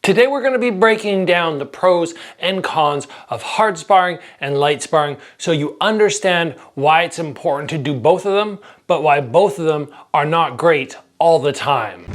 Today we're going to be breaking down the pros and cons of hard sparring and light sparring so you understand why it's important to do both of them, but why both of them are not great all the time.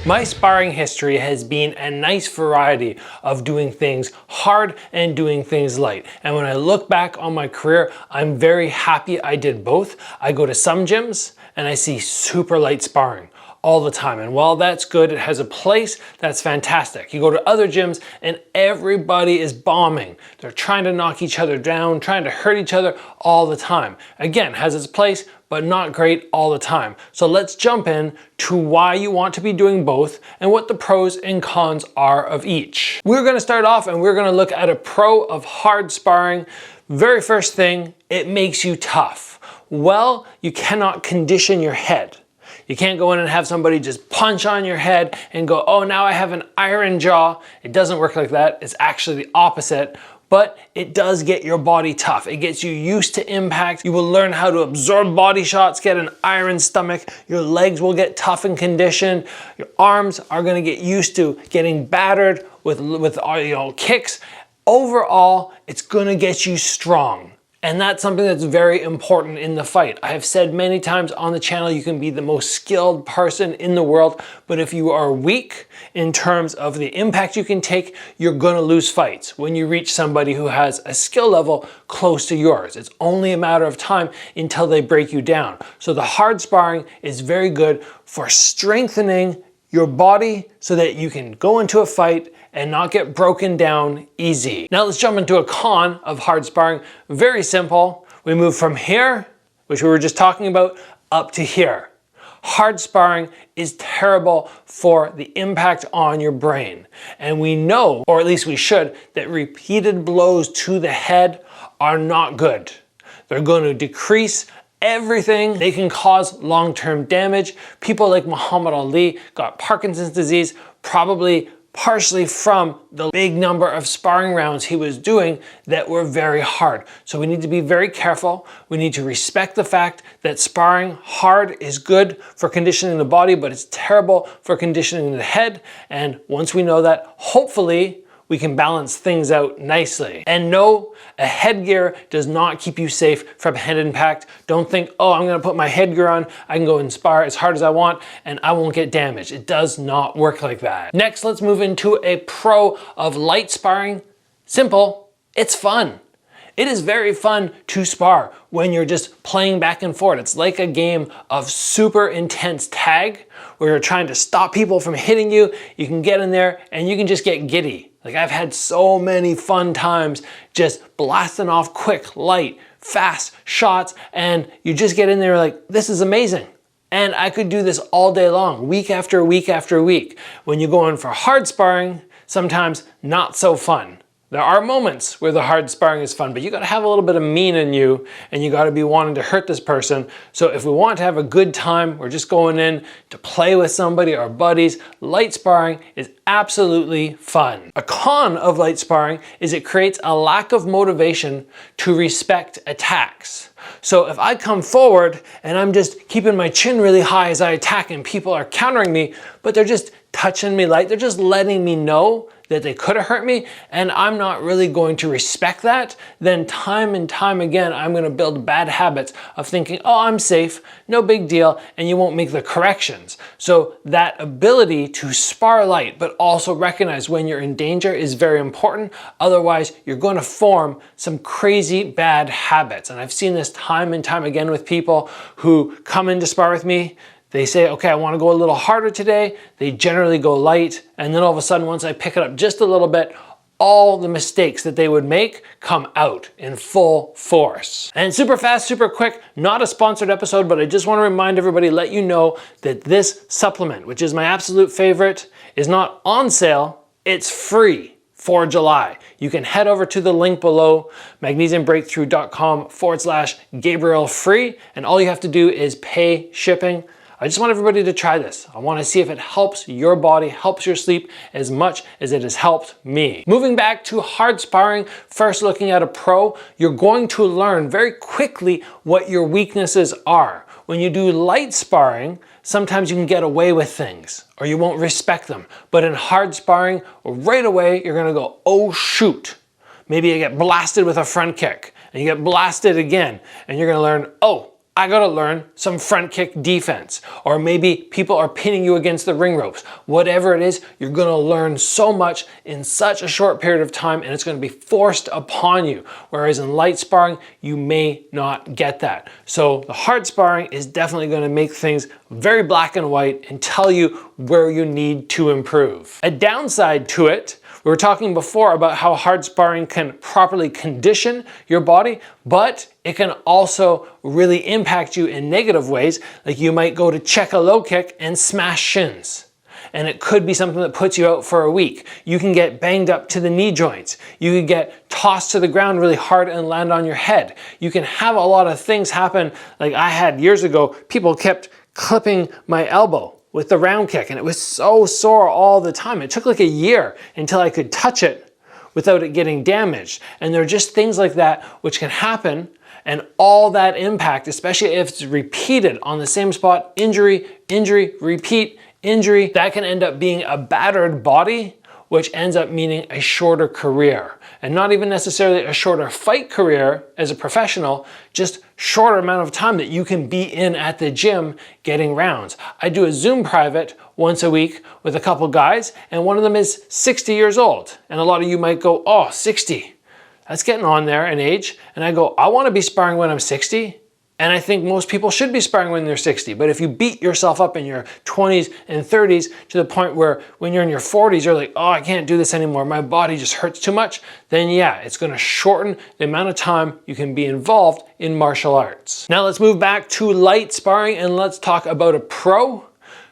My sparring history has been a nice variety of doing things hard and doing things light. And when I look back on my career, I'm very happy I did both. I go to some gyms and I see super light sparring all the time. And while that's good, it has a place, that's fantastic. You go to other gyms and everybody is bombing. They're trying to knock each other down, trying to hurt each other all the time. Again, has its place, but not great all the time. So let's jump in to why you want to be doing both and what the pros and cons are of each. We're gonna start off and we're gonna look at a pro of hard sparring. Very first thing, it makes you tough. Well, you cannot condition your head. You can't go in and have somebody just punch on your head and go, oh, now I have an iron jaw. It doesn't work like that. It's actually the opposite. But it does get your body tough. It gets you used to impact. You will learn how to absorb body shots, get an iron stomach. Your legs will get tough and conditioned. Your arms are gonna get used to getting battered with kicks. Overall, it's gonna get you strong. And that's something that's very important in the fight. I have said many times on the channel, you can be the most skilled person in the world, but if you are weak in terms of the impact you can take, you're gonna lose fights when you reach somebody who has a skill level close to yours. It's only a matter of time until they break you down. So the hard sparring is very good for strengthening your body so that you can go into a fight and not get broken down easy. Now let's jump into a con of hard sparring. Very simple. We move from here, which we were just talking about, up to here. Hard sparring is terrible for the impact on your brain. And we know, or at least we should, that repeated blows to the head are not good. They're going to decrease everything. They can cause long-term damage. People like Muhammad Ali got Parkinson's disease, probably partially from the big number of sparring rounds he was doing that were very hard. So we need to be very careful. We need to respect the fact that sparring hard is good for conditioning the body, but it's terrible for conditioning the head. And once we know that, hopefully we can balance things out nicely. And no, a headgear does not keep you safe from head impact. Don't think, oh, I'm gonna put my headgear on, I can go and spar as hard as I want and I won't get damaged. It does not work like that. Next, let's move into a pro of light sparring. Simple, it's fun. It is very fun to spar when you're just playing back and forth. It's like a game of super intense tag where you're trying to stop people from hitting you. You can get in there and you can just get giddy. Like I've had so many fun times just blasting off quick, light, fast shots, and you just get in there like, this is amazing. And I could do this all day long, week after week after week. When you go in for hard sparring, sometimes not so fun. There are moments where the hard sparring is fun, but you gotta have a little bit of mean in you and you gotta be wanting to hurt this person. So if we want to have a good time, we're just going in to play with somebody, our buddies, light sparring is absolutely fun. A con of light sparring is it creates a lack of motivation to respect attacks. So if I come forward and I'm just keeping my chin really high as I attack and people are countering me, but they're just touching me light, they're just letting me know that they could have hurt me and I'm not really going to respect that, then time and time again, I'm gonna build bad habits of thinking, oh, I'm safe, no big deal, and you won't make the corrections. So that ability to spar light, but also recognize when you're in danger is very important. Otherwise, you're gonna form some crazy bad habits. And I've seen this time and time again with people who come in to spar with me. They say, okay, I want to go a little harder today. They generally go light. And then all of a sudden, once I pick it up just a little bit, all the mistakes that they would make come out in full force. And super fast, super quick, not a sponsored episode, but I just want to remind everybody, let you know that this supplement, which is my absolute favorite, is not on sale, it's free for July. You can head over to the link below, magnesiumbreakthrough.com/Gabriel free, and all you have to do is pay shipping. I just want everybody to try this. I want to see if it helps your body, helps your sleep as much as it has helped me. Moving back to hard sparring, first looking at a pro, you're going to learn very quickly what your weaknesses are. When you do light sparring, sometimes you can get away with things or you won't respect them. But in hard sparring, right away, you're gonna go, oh shoot. Maybe you get blasted with a front kick and you get blasted again and you're gonna learn, oh, I gotta learn some front kick defense. Or maybe people are pinning you against the ring ropes. Whatever it is, you're gonna learn so much in such a short period of time and it's gonna be forced upon you. Whereas in light sparring, you may not get that. So the hard sparring is definitely gonna make things very black and white and tell you where you need to improve. A downside to it, we were talking before about how hard sparring can properly condition your body, but it can also really impact you in negative ways. Like you might go to check a low kick and smash shins. And it could be something that puts you out for a week. You can get banged up to the knee joints. You could get tossed to the ground really hard and land on your head. You can have a lot of things happen. Like I had years ago, people kept clipping my elbow with the round kick and it was so sore all the time. It took like a year until I could touch it without it getting damaged. And there are just things like that which can happen, and all that impact, especially if it's repeated on the same spot, injury, injury, repeat, injury, that can end up being a battered body, which ends up meaning a shorter career. And not even necessarily a shorter fight career as a professional, just shorter amount of time that you can be in at the gym getting rounds. I do a Zoom private once a week with a couple guys, and one of them is 60 years old. And a lot of you might go, oh, 60, that's getting on there in age. And I go, I wanna be sparring when I'm 60. And I think most people should be sparring when they're 60. But if you beat yourself up in your 20s and 30s to the point where when you're in your 40s, you're like, oh, I can't do this anymore. My body just hurts too much. Then yeah, it's gonna shorten the amount of time you can be involved in martial arts. Now let's move back to light sparring and let's talk about a pro.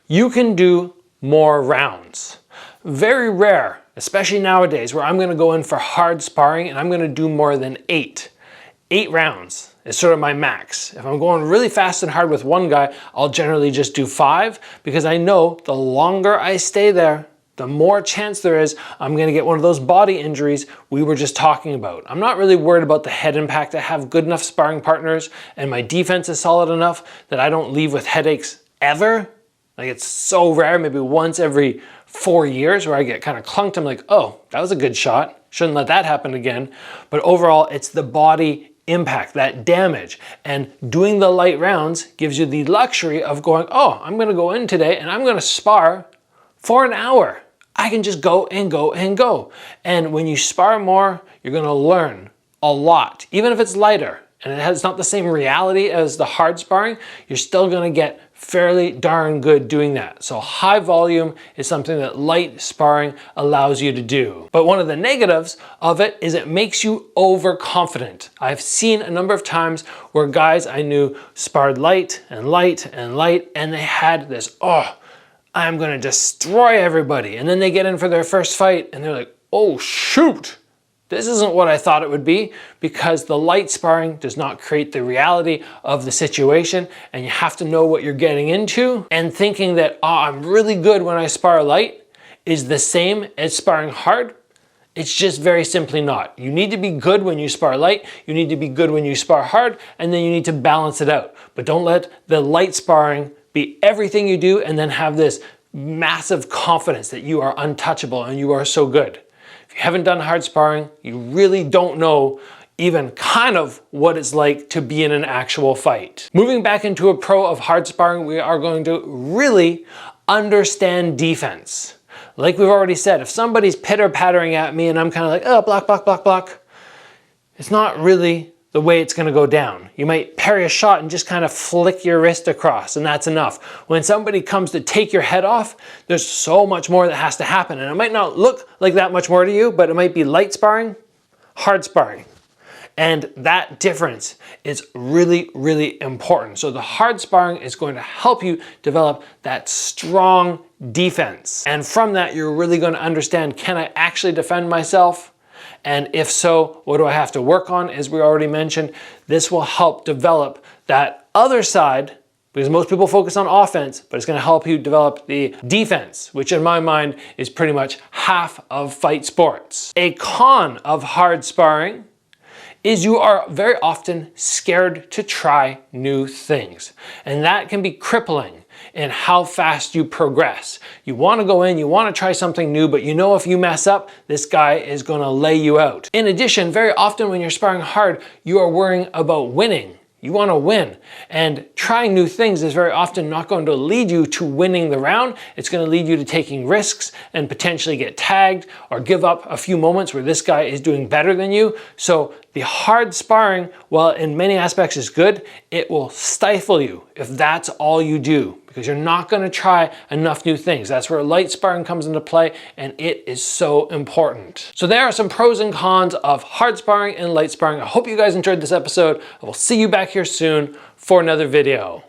You can do more rounds. Very rare, especially nowadays, where I'm gonna go in for hard sparring and I'm gonna do more than 8. 8 rounds is sort of my max. If I'm going really fast and hard with one guy, I'll generally just do 5 because I know the longer I stay there, the more chance there is I'm gonna get one of those body injuries we were just talking about. I'm not really worried about the head impact. I have good enough sparring partners and my defense is solid enough that I don't leave with headaches ever. Like it's so rare, maybe once every 4 years where I get kind of clunked. I'm like, oh, that was a good shot. Shouldn't let that happen again. But overall, it's the body impact, that damage. And doing the light rounds gives you the luxury of going, oh, I'm gonna go in today and I'm gonna spar for an hour. I can just go and go and go. And when you spar more, you're gonna learn a lot. Even if it's lighter and it's not the same reality as the hard sparring, you're still gonna get fairly darn good doing that. So high volume is something that light sparring allows you to do. But one of the negatives of it is it makes you overconfident. I've seen a number of times where guys I knew sparred light and light and light, and they had this, oh, I'm gonna destroy everybody. And then they get in for their first fight and they're like, oh shoot, this isn't what I thought it would be, because the light sparring does not create the reality of the situation, and you have to know what you're getting into. And thinking that, oh, I'm really good when I spar light is the same as sparring hard. It's just very simply not. You need to be good when you spar light, you need to be good when you spar hard, and then you need to balance it out. But don't let the light sparring be everything you do and then have this massive confidence that you are untouchable and you are so good. If you haven't done hard sparring, you really don't know even kind of what it's like to be in an actual fight. Moving back into a pro of hard sparring, we are going to really understand defense. Like we've already said, if somebody's pitter-pattering at me and I'm kind of like, oh, block, block, block, block, it's not really the way it's gonna go down. You might parry a shot and just kind of flick your wrist across, and that's enough. When somebody comes to take your head off, there's so much more that has to happen, and it might not look like that much more to you, but it might be light sparring, hard sparring. And that difference is really, really important. So the hard sparring is going to help you develop that strong defense. And from that, you're really going to understand, can I actually defend myself? And if so, what do I have to work on? As we already mentioned, this will help develop that other side because most people focus on offense, but it's gonna help you develop the defense, which in my mind is pretty much half of fight sports. A con of hard sparring is you are very often scared to try new things. And that can be crippling in how fast you progress. You wanna go in, you wanna try something new, but you know if you mess up, this guy is gonna lay you out. In addition, very often when you're sparring hard, you are worrying about winning. You want to win, and trying new things is very often not going to lead you to winning the round. It's going to lead you to taking risks and potentially get tagged or give up a few moments where this guy is doing better than you. So the hard sparring, while in many aspects is good, it will stifle you if that's all you do, because you're not going to try enough new things. That's where light sparring comes into play, and it is so important. So there are some pros and cons of hard sparring and light sparring. I hope you guys enjoyed this episode. I will see you back here soon for another video.